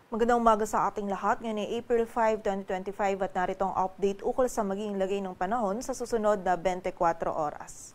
Magandang umaga sa ating lahat. Ngayon ay April 5, 2025 at narito ang update ukol sa magiging lagay ng panahon sa susunod na 24 oras.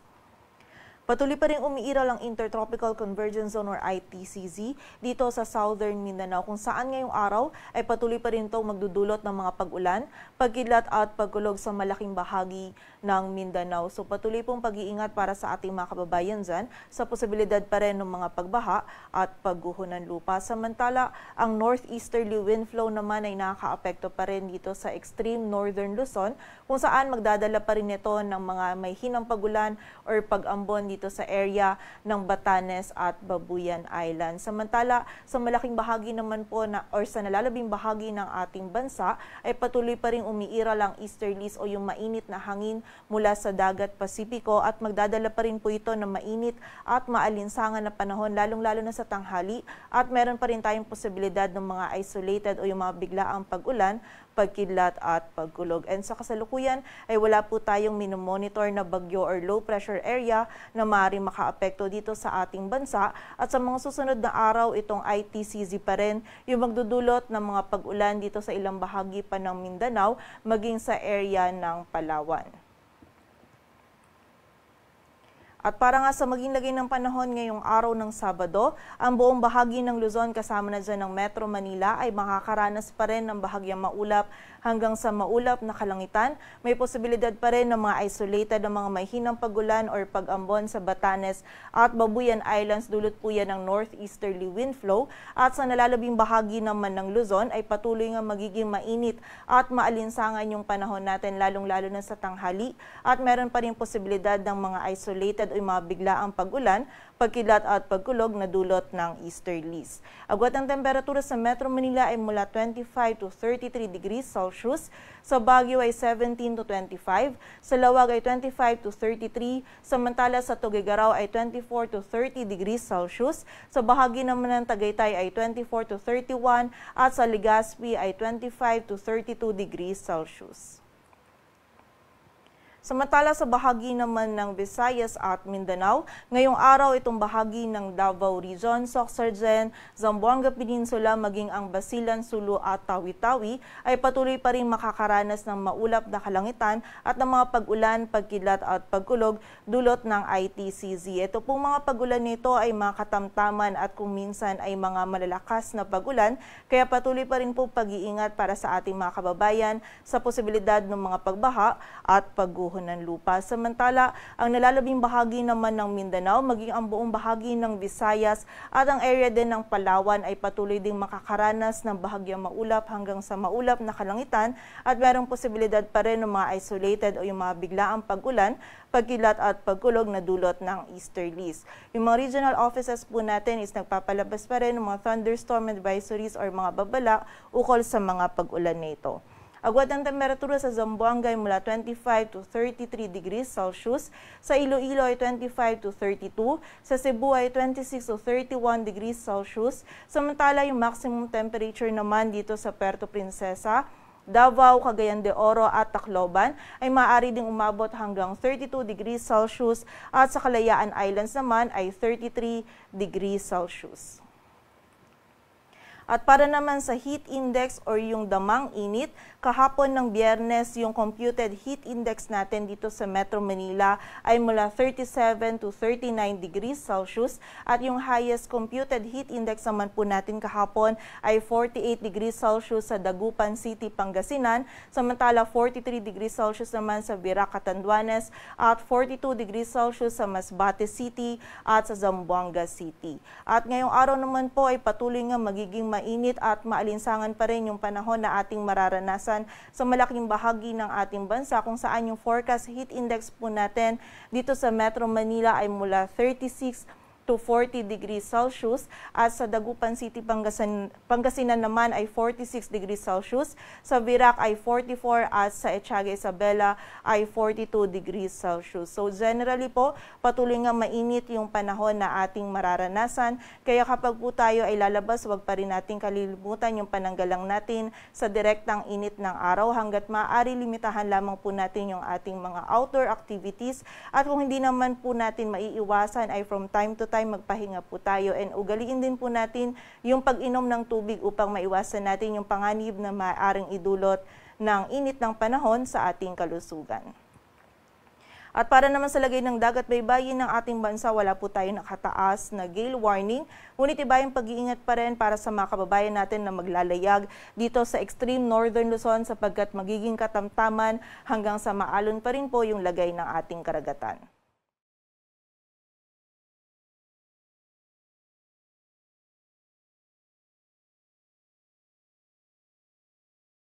Patuloy pa rin umiiral ang Intertropical Convergence Zone or ITCZ dito sa Southern Mindanao kung saan ngayong araw ay patuloy pa rin itong magdudulot ng mga pag-ulan, pagkidlat at pagkulog sa malaking bahagi ng Mindanao. So patuloy pong pag-iingat para sa ating mga kababayan dyan sa posibilidad pa rin ng mga pagbaha at pagguho ng lupa. Samantala, ang northeasterly wind flow naman ay nakakaapekto pa rin dito sa extreme northern Luzon kung saan magdadala pa rin ito ng mga may hinang pag-ulan or pag-ambon dito sa area ng Batanes at Babuyan Island. Samantala, sa malaking bahagi naman po or sa nalalabing bahagi ng ating bansa ay patuloy pa rin umiiral ang easterlies o yung mainit na hangin mula sa dagat Pasipiko at magdadala pa rin po ito ng mainit at maalinsangan na panahon lalong-lalo na sa tanghali at meron pa rin tayong posibilidad ng mga isolated o yung mga biglaang pag-ulan, pagkidlat at pagkulog. And sa kasalukuyan ay wala po tayong minomonitor na bagyo or low pressure area na maaaring makaapekto dito sa ating bansa at sa mga susunod na araw itong ITCZ pa rin yung magdudulot ng mga pag-ulan dito sa ilang bahagi pa ng Mindanao maging sa area ng Palawan. At para nga sa maging lagay ng panahon ngayong araw ng Sabado, ang buong bahagi ng Luzon kasama na dyan ng Metro Manila ay makakaranas pa rin ng bahagyang maulap hanggang sa maulap na kalangitan. May posibilidad pa rin ng mga isolated na mga may hinang pag-ulan or pag-ambon sa Batanes at Babuyan Islands. Dulot po yan ng northeasterly wind flow. At sa nalalabing bahagi naman ng Luzon ay patuloy nga magiging mainit at maalinsangan yung panahon natin lalong-lalo na sa tanghali. At meron pa rin posibilidad ng mga isolated o mga biglaang pag-ulan, pagkidlat at pagkulog na dulot ng easterlies. Agwat ang temperatura sa Metro Manila ay mula 25 to 33 degrees Celsius, sa Baguio ay 17 to 25, sa Lawag ay 25 to 33, samantala sa Tuguegarao ay 24 to 30 degrees Celsius, sa bahagi naman ng Tagaytay ay 24 to 31 at sa Legazpi ay 25 to 32 degrees Celsius. Samantala sa bahagi naman ng Visayas at Mindanao, ngayong araw itong bahagi ng Davao Region, Sorsogon, Zamboanga Peninsula, maging ang Basilan, Sulu at Tawi-Tawi ay patuloy pa rin makakaranas ng maulap na kalangitan at ng mga pag-ulan, pagkidlat at pagkulog dulot ng ITCZ. Ito pong mga pag-ulan nito ay mga katamtaman at kung minsan ay mga malalakas na pag-ulan, kaya patuloy pa rin po pag-iingat para sa ating mga kababayan sa posibilidad ng mga pagbaha at pagguho ng lupa. Samantala, ang nalalabing bahagi naman ng Mindanao, maging ang buong bahagi ng Visayas at ang area din ng Palawan ay patuloy ding makakaranas ng bahagyang maulap hanggang sa maulap na kalangitan at mayroong posibilidad pa rin ng mga isolated o yung mga biglaang pag-ulan, pagkilat at pagkulog na dulot ng easterlies. Yung mga regional offices po natin is nagpapalabas pa rin ng mga thunderstorm advisories or mga babala ukol sa mga pag-ulan nito. Agwat ang temperatura sa Zamboanga ay mula 25 to 33 degrees Celsius, sa Iloilo ay 25 to 32, sa Cebu ay 26 to 31 degrees Celsius, samantala yung maximum temperature naman dito sa Puerto Princesa, Davao, Cagayan de Oro at Tacloban ay maaari ding umabot hanggang 32 degrees Celsius at sa Kalayaan Islands naman ay 33 degrees Celsius. At para naman sa heat index or yung damang init, kahapon ng Biyernes, yung computed heat index natin dito sa Metro Manila ay mula 37 to 39 degrees Celsius at yung highest computed heat index naman po natin kahapon ay 48 degrees Celsius sa Dagupan City, Pangasinan, samantala 43 degrees Celsius naman sa Virac, Catanduanes at 42 degrees Celsius sa Masbate City at sa Zamboanga City. At ngayong araw naman po ay patuloy nga magiging mainit at maalinsangan pa rin yung panahon na ating mararanasan sa malaking bahagi ng ating bansa kung saan yung forecast heat index po natin dito sa Metro Manila ay mula 36 to 40 degrees Celsius at sa Dagupan City, Pangasinan naman ay 46 degrees Celsius, sa Virac ay 44 at sa Etiaga Isabela ay 42 degrees Celsius. So generally po, patuloy nga mainit yung panahon na ating mararanasan, kaya kapag po tayo ay lalabas, wag pa rin natin kalilimutan yung pananggalang natin sa direktang init ng araw hanggat maaari limitahan lamang po natin yung ating mga outdoor activities at kung hindi naman po natin maiiwasan ay from time to time bahay, magpahinga po tayo and ugaliin din po natin yung pag-inom ng tubig upang maiwasan natin yung panganib na maaaring idulot ng init ng panahon sa ating kalusugan. At para naman sa lagay ng dagat baybayin ng ating bansa, wala po tayo nakataas na gale warning. Ngunit iba yung pag-iingat pa rin para sa mga kababayan natin na maglalayag dito sa extreme northern Luzon sapagkat magiging katamtaman hanggang sa maalon pa rin po yung lagay ng ating karagatan.